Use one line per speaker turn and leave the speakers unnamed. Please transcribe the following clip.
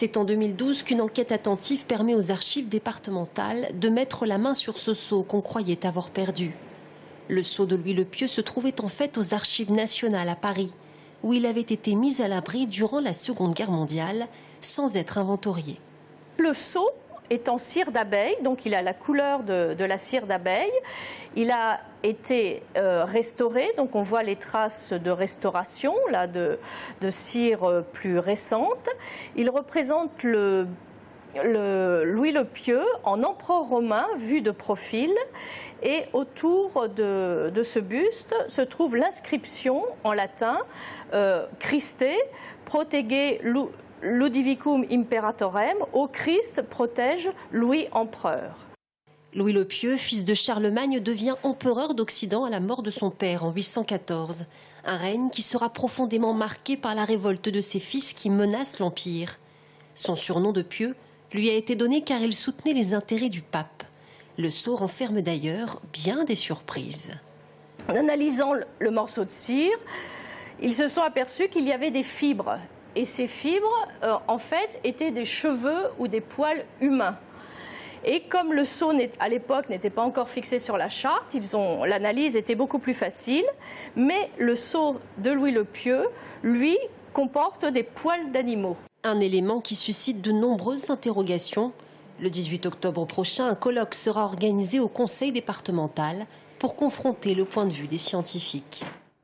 C'est en 2012 qu'une enquête attentive permet aux archives départementales de mettre la main sur ce sceau qu'on croyait avoir perdu. Le sceau de Louis le Pieux se trouvait en fait aux Archives nationales à Paris, où il avait été mis à l'abri durant la Seconde Guerre mondiale, sans être inventorié.
Le sceau est en cire d'abeille, donc il a la couleur de la cire d'abeille. Il a été restauré, donc on voit les traces de restauration, là, de cire plus récente. Il représente Louis le Pieux en empereur romain vu de profil, et autour de ce buste se trouve l'inscription en latin Christe protege Ludovicum imperatorem, au Christ protège Louis empereur.
Louis le Pieux, fils de Charlemagne, devient empereur d'Occident à la mort de son père en 814. Un règne qui sera profondément marqué par la révolte de ses fils qui menacent l'Empire. Son surnom de Pieux lui a été donné car il soutenait les intérêts du pape. Le sceau renferme d'ailleurs bien des surprises.
En analysant le morceau de cire, ils se sont aperçus qu'il y avait des fibres. Et ces fibres, en fait, étaient des cheveux ou des poils humains. Et comme le sceau, à l'époque, n'était pas encore fixé sur la charte, l'analyse était beaucoup plus facile. Mais le sceau de Louis le Pieux, lui, comporte des poils d'animaux.
Un élément qui suscite de nombreuses interrogations. Le 18 octobre prochain, un colloque sera organisé au conseil départemental pour confronter le point de vue des scientifiques.